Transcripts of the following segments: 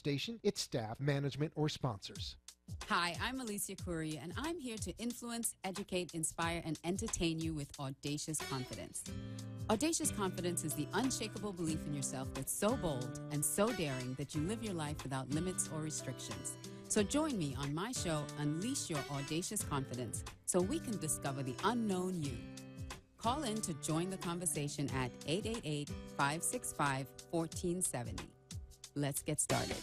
station, its staff, management, or sponsors. Hi, I'm Alicia Curry, and I'm here to influence, educate, inspire, and entertain you with audacious confidence. Audacious confidence is the unshakable belief in yourself that's so bold and so daring that you live your life without limits or restrictions. So join me on my show, Unleash Your Audacious Confidence, so we can discover the unknown you. Call in to join the conversation at 888-565-1470. Let's get started.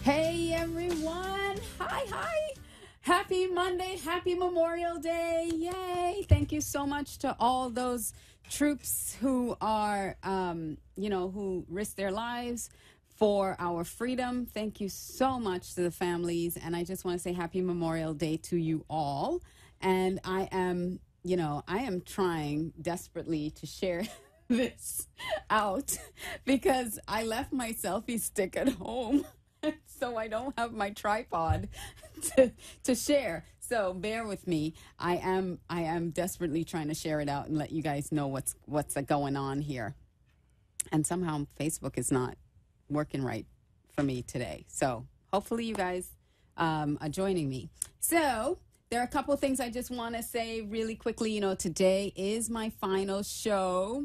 Hey, everyone. Hi. Happy Monday. Happy Memorial Day. Yay. Thank you so much to all those troops who are, who risk their lives for our freedom. Thank you so much to the families. And I just want to say happy Memorial Day to you all. And I am trying desperately to share this out because I left my selfie stick at home. So I don't have my tripod to share. So bear with me. I am desperately trying to share it out and let you guys know what's going on here. And somehow Facebook is not working right for me today. So hopefully you guys are joining me. So there are a couple of things I just want to say really quickly. Today is my final show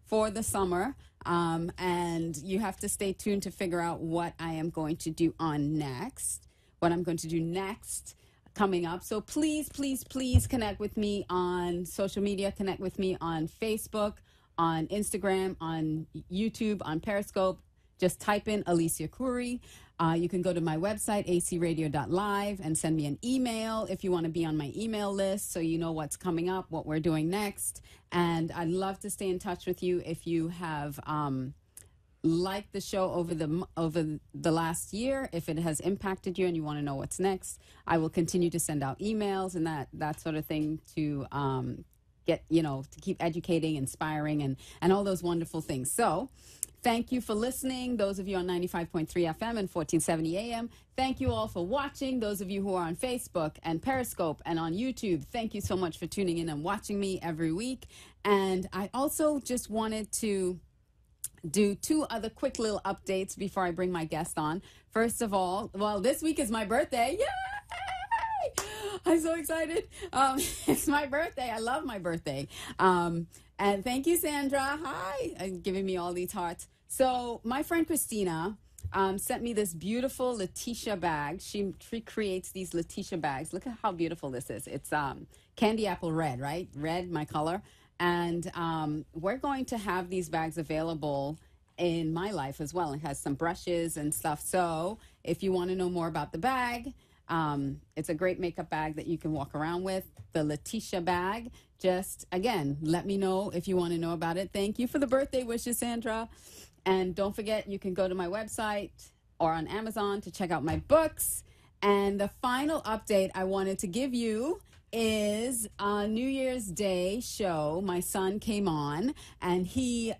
for the summer. And you have to stay tuned to figure out what I am going to do next coming up. So please connect with me on social media, connect with me on Facebook, on Instagram, on YouTube, on Periscope. Just type in Alicia Curry. You can go to my website, acradio.live, and send me an email if you want to be on my email list so you know what's coming up, what we're doing next. And I'd love to stay in touch with you if you have liked the show over the last year. If it has impacted you and you want to know what's next, I will continue to send out emails and that sort of thing to to keep educating, inspiring, and all those wonderful things. So thank you for listening, those of you on 95.3 FM and 1470 AM. Thank you all for watching, those of you who are on Facebook and Periscope and on YouTube. Thank you so much for tuning in and watching me every week. And I also just wanted to do two other quick little updates before I bring my guest on. First of all, this week is my birthday. Yay! I'm so excited. It's my birthday. I love my birthday. And thank you, Sandra. Hi. And giving me all these hearts. So my friend Christina sent me this beautiful Letitia bag. She creates these Letitia bags. Look at how beautiful this is. It's candy apple red, right? Red, my color. And we're going to have these bags available in my life as well. It has some brushes and stuff. So if you want to know more about the bag, it's a great makeup bag that you can walk around with, the Letitia bag. Just, again, let me know if you want to know about it. Thank you for the birthday wishes, Sandra. And don't forget, you can go to my website or on Amazon to check out my books. And the final update I wanted to give you is a New Year's Day show. My son came on, and he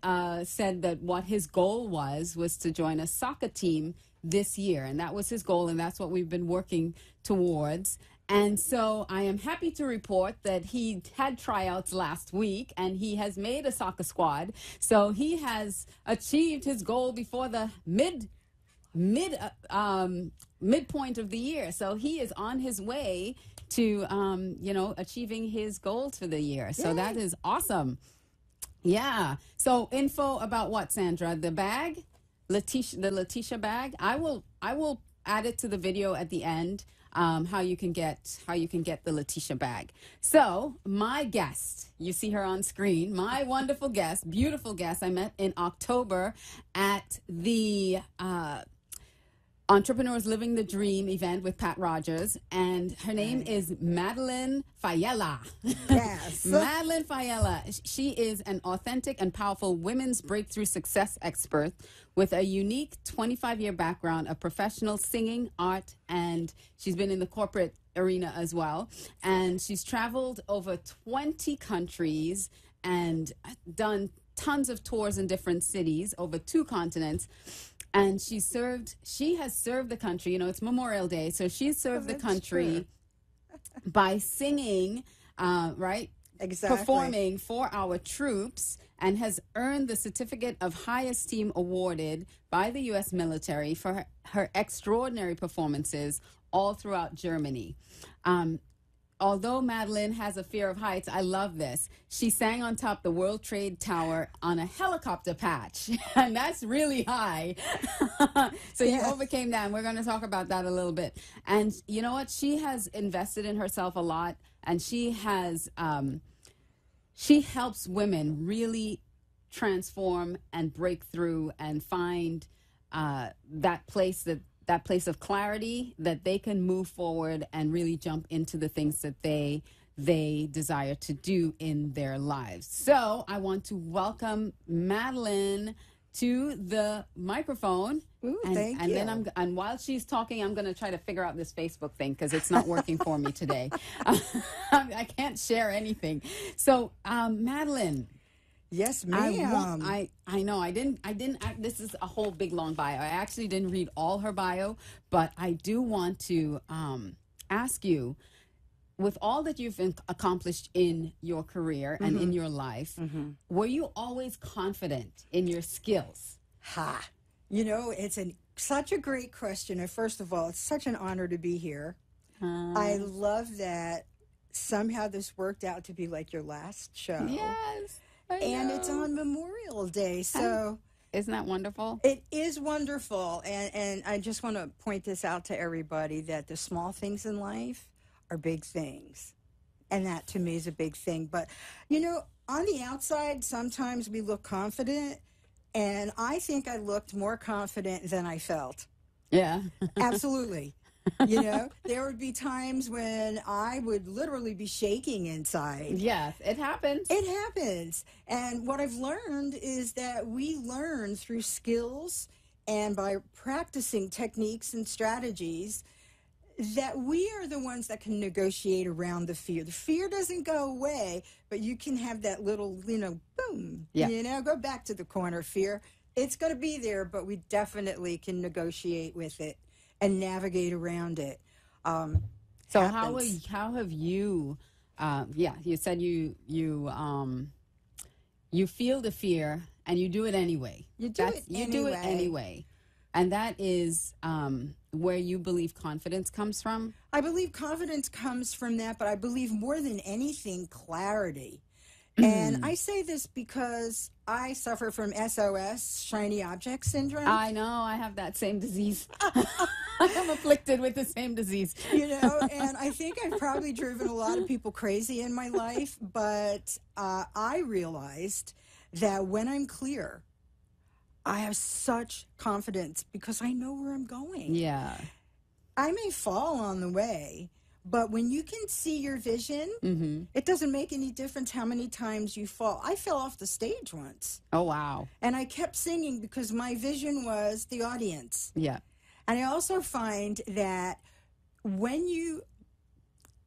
said that what his goal was to join a soccer team this year. And that was his goal, and that's what we've been working towards. And so I am happy to report that he had tryouts last week, and he has made a soccer squad. So he has achieved his goal before the midpoint of the year. So he is on his way to, achieving his goals for the year. So that is awesome. Yeah. So info about what, Sandra? The bag? the Letitia bag. I will add it to the video at the end. How you can get the Letitia bag. So my guest, you see her on screen, my wonderful guest, beautiful guest I met in October at the Entrepreneurs Living the Dream event with Pat Rogers, and her name is Madeline Fayella. Yes. Madeline Fayella. She is an authentic and powerful women's breakthrough success expert with a unique 25-year background of professional singing, art, and she's been in the corporate arena as well. And she's traveled over 20 countries and done tons of tours in different cities over 2 continents. And she has served the country, it's Memorial Day, so she's served the country by singing, right? Exactly. Performing for our troops and has earned the Certificate of High Esteem awarded by the U.S. military for her extraordinary performances all throughout Germany. Although Madeline has a fear of heights, I love this. She sang on top the World Trade Tower on a helicopter patch, and that's really high. So you overcame that, and we're going to talk about that a little bit. And you know what? She has invested in herself a lot, and she has she helps women really transform and break through and find that place of clarity that they can move forward and really jump into the things that they desire to do in their lives. So I want to welcome Madeline to the microphone. Ooh, thank you. And while she's talking, I'm going to try to figure out this Facebook thing because it's not working for me today. I can't share anything. So, Madeline. Yes, ma'am. I know. I didn't. This is a whole big long bio. I actually didn't read all her bio, but I do want to ask you, with all that you've accomplished in your career and in your life, were you always confident in your skills? Ha! You know, it's such a great question. And first of all, it's such an honor to be here. I love that somehow this worked out to be like your last show. Yes. And it's on Memorial Day, so isn't that wonderful? It is wonderful, and I just want to point this out to everybody that the small things in life are big things, and that to me is a big thing. But you know, on the outside, sometimes we look confident, and I think I looked more confident than I felt. Yeah, absolutely. You know, there would be times when I would literally be shaking inside. Yes, it happens. It happens. And what I've learned is that we learn through skills and by practicing techniques and strategies that we are the ones that can negotiate around the fear. The fear doesn't go away, but you can have that little, boom, go back to the corner fear. It's going to be there, but we definitely can negotiate with it and navigate around it. So how have you? You said you feel the fear and you do it anyway. You do it anyway, and that is where you believe confidence comes from. I believe confidence comes from that, but I believe more than anything, clarity. And I say this because I suffer from SOS, shiny object syndrome. I know, I have that same disease. I'm afflicted with the same disease. You know, and I think I've probably driven a lot of people crazy in my life, but I realized that when I'm clear, I have such confidence because I know where I'm going. Yeah. I may fall on the way, but when you can see your vision, it doesn't make any difference how many times you fall. I fell off the stage once. Oh, wow. And I kept singing because my vision was the audience. Yeah. And I also find that when you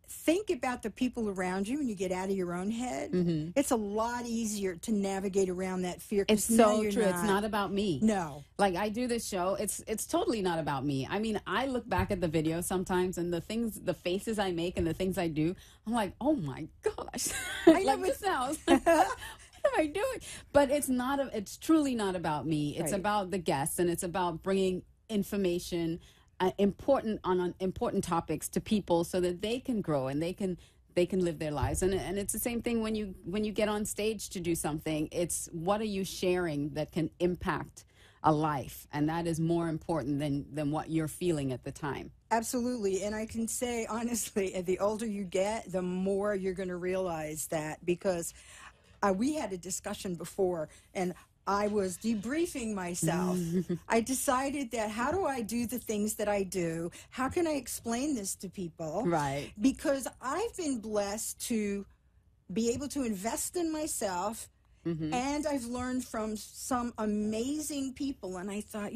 think about the people around you and you get out of your own head, it's a lot easier to navigate around that fear. It's so true. It's not about me. No. Like, I do this show. It's totally not about me. I mean, I look back at the video sometimes and the faces I make and the things I do, I'm like, oh my gosh. I know, like this now. What am I doing? But it's truly not about me. It's about the guests, and it's about bringing information on important topics to people so that they can grow and they can live their lives. And it's the same thing when you get on stage to do something. It's what are you sharing that can impact a life, and that is more important than what you're feeling at the time. Absolutely. And I can say honestly, the older you get, the more you're going to realize that, because we had a discussion before, and I was debriefing myself. I decided that how do I do the things that I do? How can I explain this to people? Right. Because I've been blessed to be able to invest in myself, and I've learned from some amazing people. And I thought,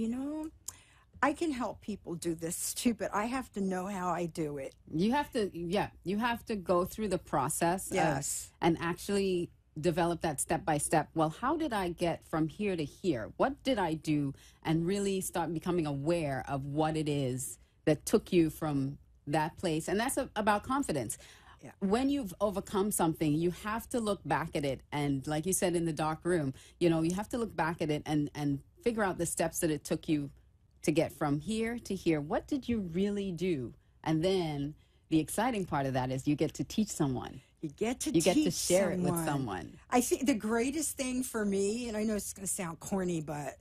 I can help people do this too, but I have to know how I do it. You have to go through the process. Yes. And actually develop that step by step. Well, how did I get from here to here? What did I do? And really start becoming aware of what it is that took you from that place. And that's about confidence. when you've overcome something, you have to look back at it. And like you said, in the dark room, you know, you have to look back at it and figure out the steps that it took you to get from here to here. What did you really do? And then the exciting part of that is you get to teach someone. You get to share it with someone. I think the greatest thing for me, and I know it's going to sound corny, but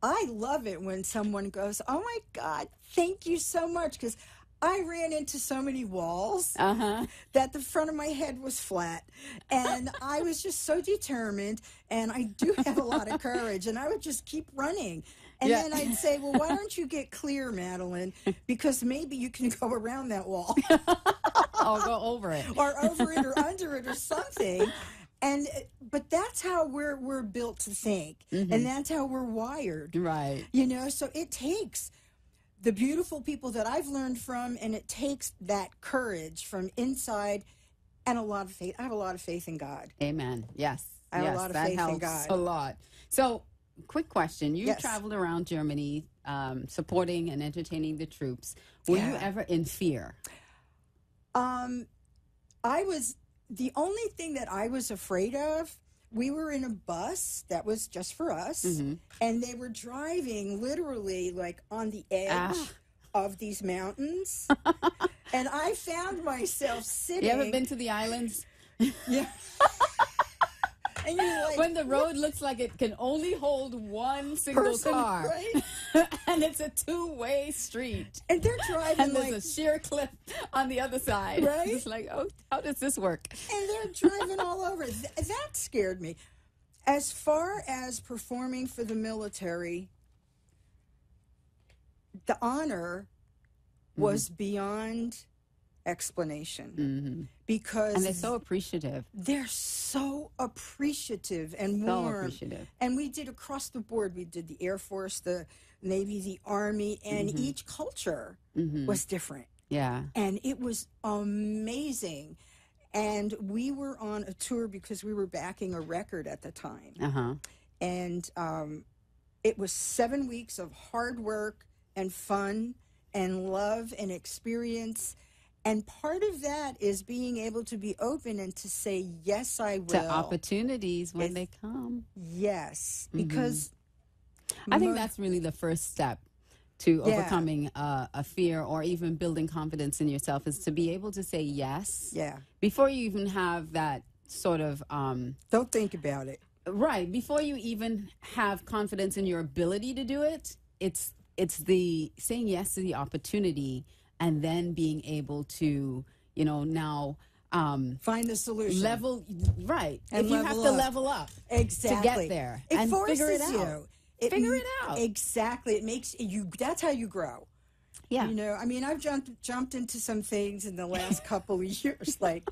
I love it when someone goes, "Oh my God, thank you so much," because I ran into so many walls that the front of my head was flat. And I was just so determined. And I do have a lot of courage. And I would just keep running. And then I'd say, well, why don't you get clear, Madeline? Because maybe you can go around that wall. Or go over it. Or over it or under it or something. But that's how we're built to think. And that's how we're wired. Right. You know, so it takes the beautiful people that I've learned from, and it takes that courage from inside and a lot of faith. I have a lot of faith in God. Amen. Yes. I have a lot of faith in God. That helps a lot. So, quick question. You traveled around Germany supporting and entertaining the troops. Were you ever in fear? I was, the only thing that I was afraid of, we were in a bus that was just for us, and they were driving literally like on the edge of these mountains. And I found myself sitting. You ever been to the islands? Yeah. And you're like, when the road looks like it can only hold one single car, right? And it's a two-way street, and they're driving and there's a sheer cliff on the other side, right? It's like, oh, how does this work? And they're driving all over. That scared me. As far as performing for the military, the honor was beyond explanation. Because and they're so appreciative. They're so appreciative and warm. So appreciative. And we did across the board. We did the Air Force, the Navy, the Army, and each culture was different. Yeah. And it was amazing. And we were on a tour because we were backing a record at the time. And it was 7 weeks of hard work and fun and love and experience. And part of that is being able to be open and to say, yes, I will. To opportunities when they come. Yes. Because I think that's really the first step to overcoming a fear or even building confidence in yourself, is to be able to say yes. Yeah. Before you even have that sort of... don't think about it. Right. Before you even have confidence in your ability to do it, it's the saying yes to the opportunity, and then being able to, you know, now find the solution. Level, right. And if you have to level up to get there and figure it out. You. Figure it out. Exactly. It makes you, that's how you grow. Yeah. You know, I mean, I've jumped into some things in the last couple of years, like,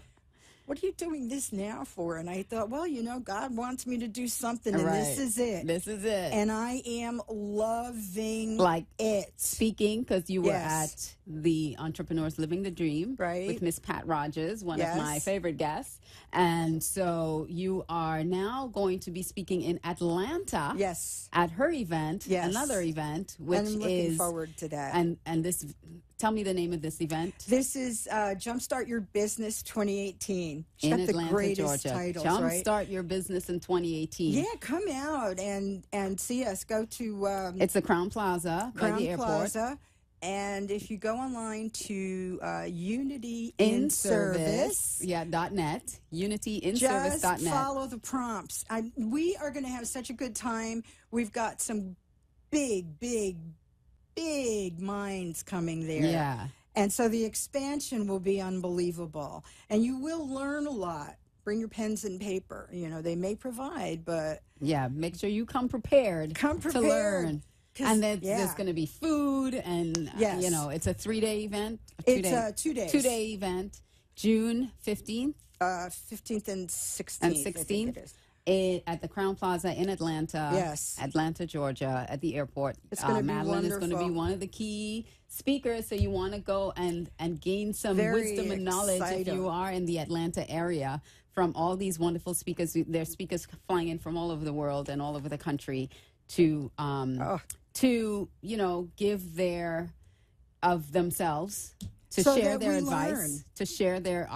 what are you doing this now for? And I thought, well, you know, God wants me to do something, and this is it. This is it. And I am loving it. Speaking, because you were at the Entrepreneurs Living the Dream with Miss Pat Rogers, one of my favorite guests. And so you are now going to be speaking in Atlanta. Yes. At her event, another event, which I'm looking forward to that. And this, tell me the name of this event. This is Jumpstart Your Business 2018. It's in got Atlanta, the greatest Georgia. titles, Jumpstart Your Business in 2018. Yeah, come out and see us. Go to it's the Crown Plaza by the airport. Plaza. And if you go online to Unity in Service, .net, unityinservice.net. Just follow the prompts. We are going to have such a good time. We've got some big minds coming there. Yeah. And so the expansion will be unbelievable. And you will learn a lot. Bring your pens and paper. You know, they may provide, but... Yeah, make sure you come prepared. To learn. And then there's going to be food, and, you know, it's a 3-day event. It's 2 days. 2-day event, June 15th. 15th and 16th. At the Crown Plaza in Atlanta. Yes. Atlanta, Georgia, at the airport. It's going to be Madeline wonderful. is going to be one of the key speakers, so you want to go and gain some wisdom and knowledge if you are in the Atlanta area from all these wonderful speakers. There's speakers flying in from all over the world and all over the country to you know, give of themselves to So share that their we advice, learn. to share their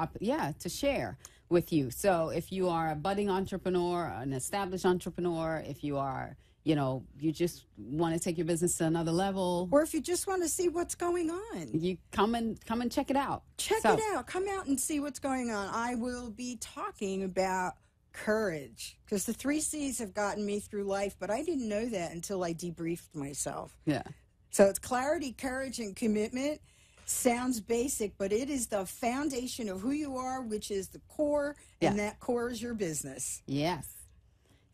to share with you. So if you are a budding entrepreneur, an established entrepreneur, if you are, you just want to take your business to another level, Or if you just want to see what's going on, you come and check it out. check So, it out. Come out and see what's going on. I will be talking about courage, because the 3 C's have gotten me through life, but I didn't know that until I debriefed myself. Yeah. So it's clarity, courage, and commitment. Sounds basic, but it is the foundation of who you are, which is the core, and Yeah. that core is your business. Yes.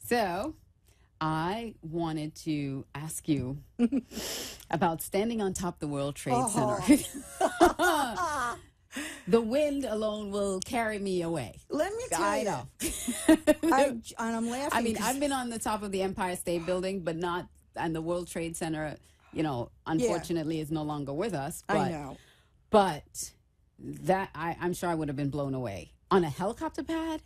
So I wanted to ask you about standing on top of the World Trade Center. The wind alone will carry me away. Let me tell I you. know. And I'm laughing. I mean, 'cause- I've been on the top of the Empire State Building, but not, and the World Trade Center, unfortunately is no longer with us. But, I know. But that, I'm sure I would have been blown away. On a helicopter pad?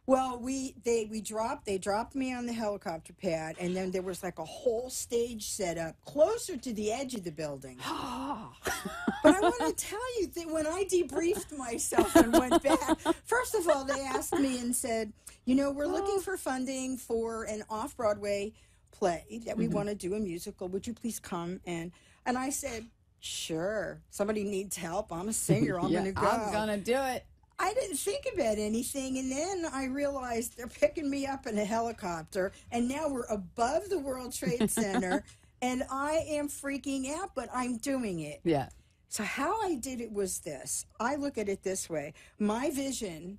Well, they dropped me on the helicopter pad, and then there was like a whole stage set up closer to the edge of the building. But I want to tell you that when I debriefed myself and went back, first of all, they asked me and said, we're looking for funding for an off-Broadway play that we want to do a musical. Would you please come? And I said, sure. Somebody needs help. I'm a singer. I'm going to go. I'm going to do it. I didn't think about anything, and then I realized they're picking me up in a helicopter, and now we're above the World Trade Center, and I am freaking out, but I'm doing it. Yeah. So how I did it was this. I look at it this way. My vision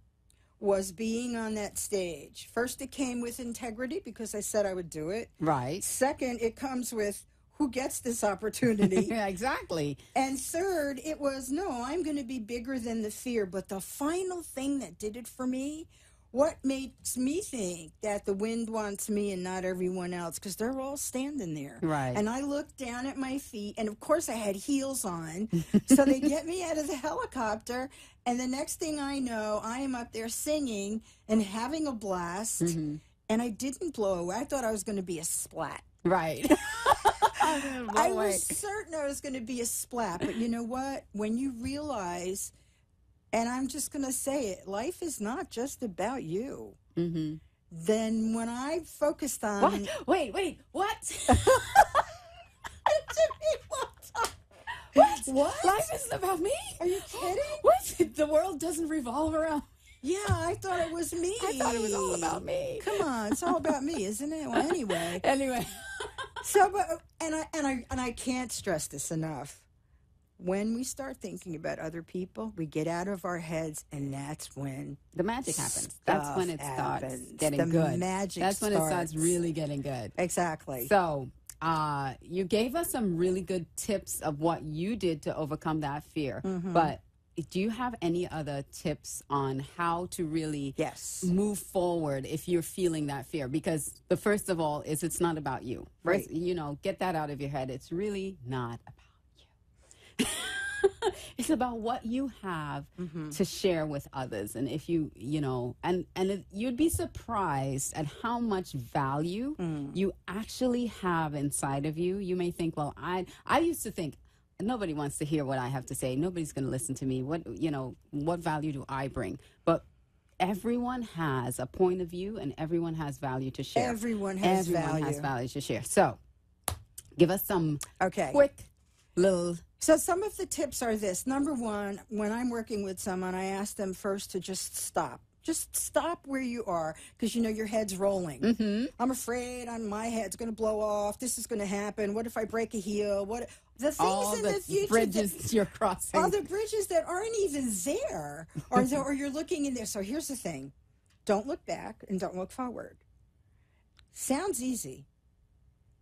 was being on that stage. First, it came with integrity because I said I would do it. Right. Second, it comes with who gets this opportunity. Yeah, exactly. And third, it was, no, I'm going to be bigger than the fear. But the final thing that did it for me, what makes me think that the wind wants me and not everyone else, because they're all standing there. Right. And I looked down at my feet, and of course I had heels on. So they get me out of the helicopter, and the next thing I know, I am up there singing and having a blast. And I didn't blow away. I thought I was going to be a splat. Right. I was certain I was going to be a splat, but you know what? When you realize, and I'm just going to say it, life is not just about you. Mm-hmm. Then when I focused on... What? Wait, what? What? Life isn't about me? Are you kidding? What? The world doesn't revolve around. Yeah, I thought it was me. I thought it was all about me. Come on, it's all about me, isn't it? Well, anyway. Anyway. So, but I can't stress this enough. When we start thinking about other people, we get out of our heads, and that's when The magic happens. That's when it starts happens. getting The good. magic That's when it starts starts. really getting good. Exactly. So, you gave us some really good tips of what you did to overcome that fear. But do you have any other tips on how to really Yes. move forward if you're feeling that fear? Because the first of all is it's not about you. First, Right. get that out of your head. It's really not about you. It's about what you have to share with others. And if you'd be surprised at how much value you actually have inside of you. You may think, well, I used to think, nobody wants to hear what I have to say. Nobody's going to listen to me. What value do I bring? But everyone has a point of view, and everyone has value to share. Everyone has value. To share. So, give us some Okay. quick little. So some of the tips are this. Number one, when I'm working with someone, I ask them first to just stop. Just stop where you are, because your head's rolling. I'm afraid my head's going to blow off. This is going to happen. What if I break a heel? What the things All in the the future? bridges you're crossing. All the bridges that aren't even there, or you're looking in there. So here's the thing: don't look back and don't look forward. Sounds easy,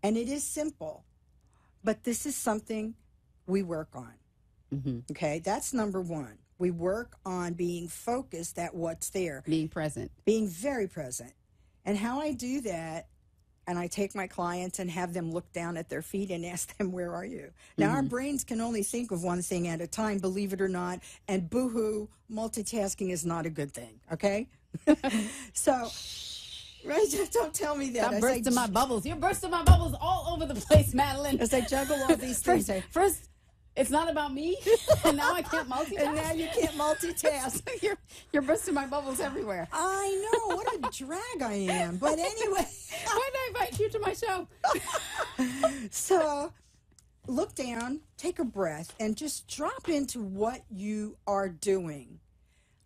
and it is simple, but this is something we work on. Okay, that's number one. We work on being focused at what's there. Being present. Being very present. And how I do that, and I take my clients and have them look down at their feet and ask them, where are you? Now, our brains can only think of one thing at a time, believe it or not, and boo-hoo, multitasking is not a good thing, okay? So, right, don't tell me that. Stop bursting my bubbles. You're bursting my bubbles all over the place, Madeline. As I juggle all these things. First, it's not about me. And now I can't multitask. And now you can't multitask. You're bursting my bubbles everywhere. I know, what a drag I am. But anyway. Why did I invite you to my show? So look down, take a breath, and just drop into what you are doing.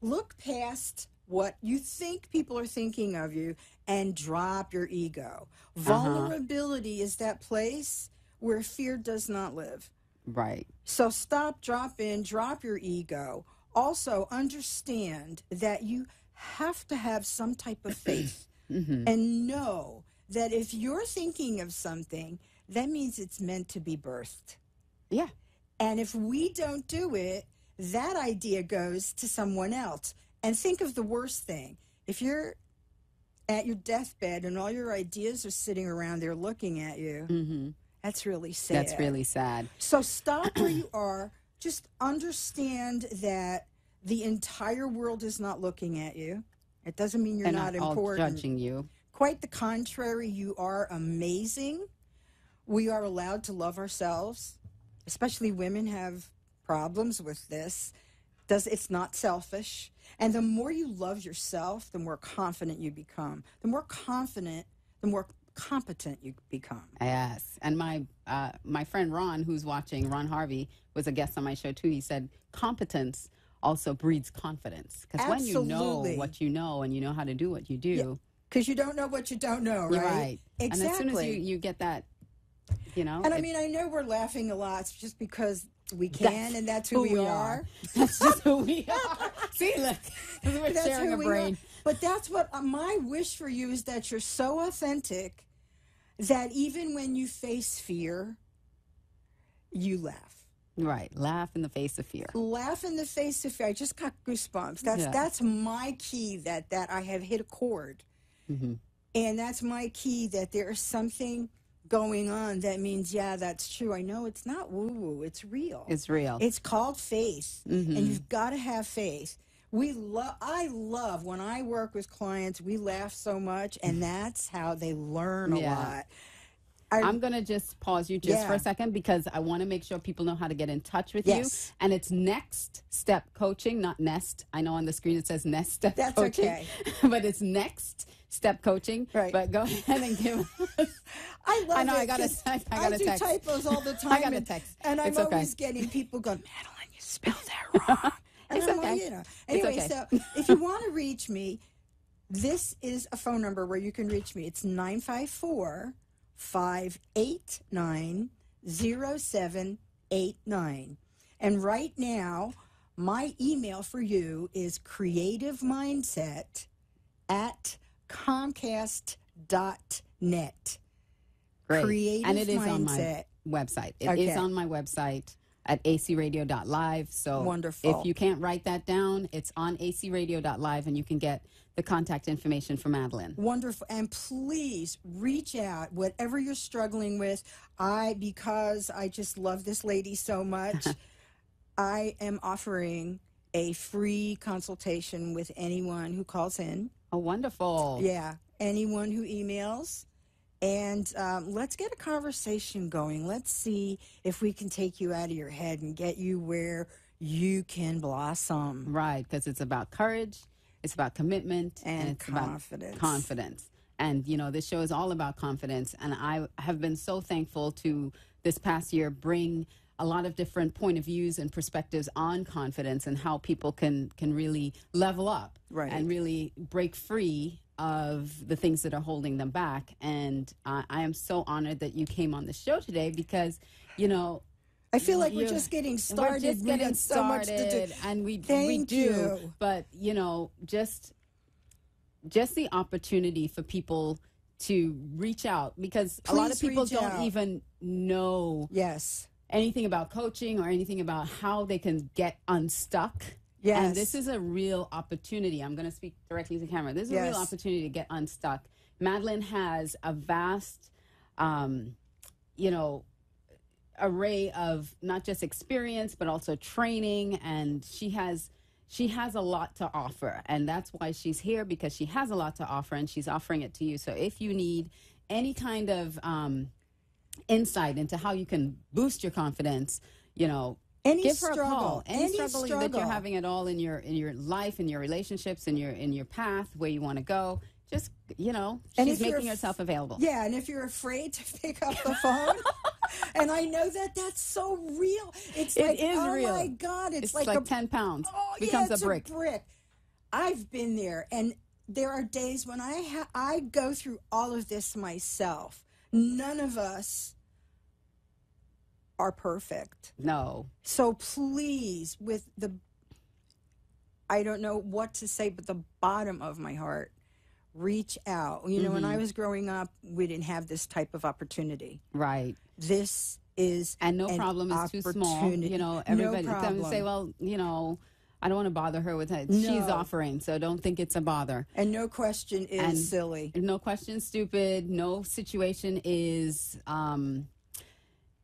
Look past what you think people are thinking of you and drop your ego. Vulnerability is that place where fear does not live. Right. So stop, drop in, drop your ego. Also, understand that you have to have some type of faith and know that if you're thinking of something, that means it's meant to be birthed. Yeah. And if we don't do it, that idea goes to someone else. And think of the worst thing. If you're at your deathbed and all your ideas are sitting around there looking at you, that's really sad. That's really sad. So stop where you are. Just understand that the entire world is not looking at you. It doesn't mean you're They're not all important. judging you. Quite the contrary, you are amazing. We are allowed to love ourselves. Especially women have problems with this. It's not selfish. And the more you love yourself, the more confident you become. The more confident, the more competent you become. Yes. And my friend Ron, who's watching, Ron Harvey, was a guest on my show too. He said competence also breeds confidence. Because when you know what you know and you know how to do what you do. Because you don't know what you don't know, right? You're right. Exactly. And as soon as you get that, you know. And I mean, I know we're laughing a lot just because we can, and that's who we are. That's just who we are. See, look, we're that's sharing a brain. But that's what my wish for you is, that you're so authentic that even when you face fear, you laugh. Right. Laugh in the face of fear. Laugh in the face of fear. I just got goosebumps. That's my key, that I have hit a chord. And that's my key, that there is something going on that means, yeah, that's true. I know it's not woo-woo. It's real. It's real. It's called faith. And you've got to have faith. I love when I work with clients, we laugh so much, and that's how they learn a lot. I'm going to just pause you for a second, because I want to make sure people know how to get in touch with you. And it's Next Step Coaching, not Nest. I know on the screen it says Nest Step Coaching. That's okay. But it's Next Step Coaching. Right. But go ahead and give us. I love it. I know, I got a text. I do typos all the time. I got a text. And I'm always getting people going, Madeline, you spelled that wrong. And It's I'm okay. like, you know. Anyway, okay. so if you want to reach me, this is a phone number where you can reach me. It's 954-589-0789. And right now, my email for you is creativemindset@comcast.net. Great. Creative and it is mindset. on my website. It is on my website at acradio.live. So wonderful. If you can't write that down, it's on acradio.live, and you can get the contact information for Madeline. Wonderful. And please reach out, whatever you're struggling with. Because I just love this lady so much, I am offering a free consultation with anyone who calls in. Oh, wonderful. Yeah, anyone who emails. And let's get a conversation going. Let's see if we can take you out of your head and get you where you can blossom. Right, because it's about courage, it's about commitment, and it's confidence. About confidence. And, you know, this show is all about confidence. And I have been so thankful to this past year bring a lot of different point of views and perspectives on confidence and how people can really level up and really break free of the things that are holding them back. And I am so honored that you came on the show today, because, you know, I feel like we're just getting started. We're just getting so much to do. And we Thank do. you. But, you know, just the opportunity for people to reach out, because a lot of people don't even know anything about coaching or anything about how they can get unstuck. Yes. And this is a real opportunity. I'm going to speak directly to the camera. This is a real opportunity to get unstuck. Madeline has a vast, you know, array of not just experience, but also training. And she has a lot to offer. And that's why she's here, because she has a lot to offer, and she's offering it to you. So if you need any kind of insight into how you can boost your confidence, Any give her a struggle, call. Any struggle that struggle. you're having at all in your life, in your relationships, in your path where you want to go. Just And she's if you're making herself available. Yeah, and if you're afraid to pick up the phone, and I know that that's so real. It's like, is oh real. my God, it's like a 10 pounds yeah, becomes it's a brick. I've been there, and there are days when I go through all of this myself. None of us are perfect. No. So please, I don't know what to say, but the bottom of my heart, reach out. When I was growing up, we didn't have this type of opportunity. Right. This is And no problem is too small. Everybody No problem. say, well, I don't want to bother her with that. No. She's offering, so don't think it's a bother. And no question is silly. No question stupid. No situation is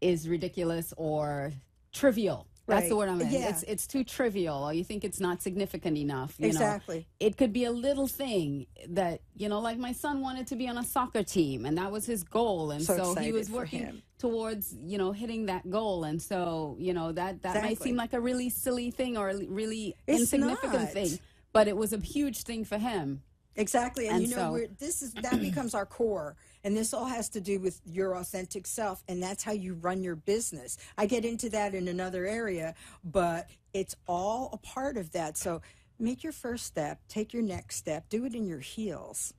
ridiculous or trivial. That's the word I'm in. Yeah. It's too trivial, or you think it's not significant enough. Exactly. It could be a little thing that, like my son wanted to be on a soccer team, and that was his goal. And so he was working towards, hitting that goal. And so, that might seem like a really silly thing or a really insignificant thing, but it was a huge thing for him. Exactly. And that becomes our core. And this all has to do with your authentic self. And that's how you run your business. I get into that in another area, but it's all a part of that. So make your first step, take your next step, do it in your heels.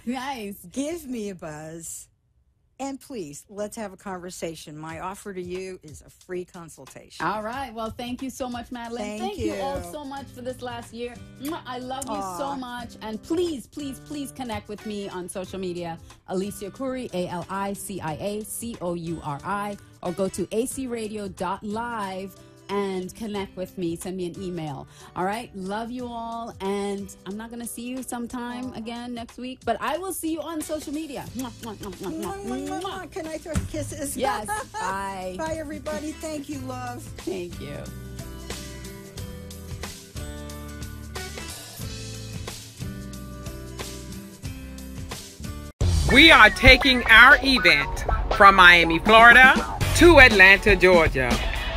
Nice. Give me a buzz. And please, let's have a conversation. My offer to you is a free consultation. All right. Well, thank you so much, Madeline. Thank you all so much for this last year. I love you so much. And please, please, please connect with me on social media. Alicia Couri, ALICIA COURI, or go to acradio.live and connect with me. Send me an email. All right. Love you all. And I'm not going to see you sometime again next week, but I will see you on social media. Can I throw kisses? Yes. Bye. Bye, everybody. Thank you, love. Thank you. We are taking our event from Miami, Florida to Atlanta, Georgia.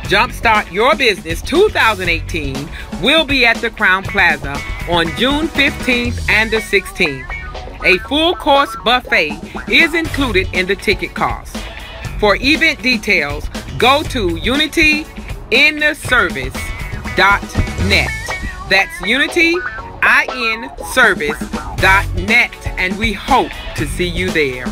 Jumpstart Your Business 2018 will be at the Crowne Plaza on June 15th and the 16th. A full course buffet is included in the ticket cost. For event details, go to unityintheservice.net. That's unityinservice.net, and we hope to see you there.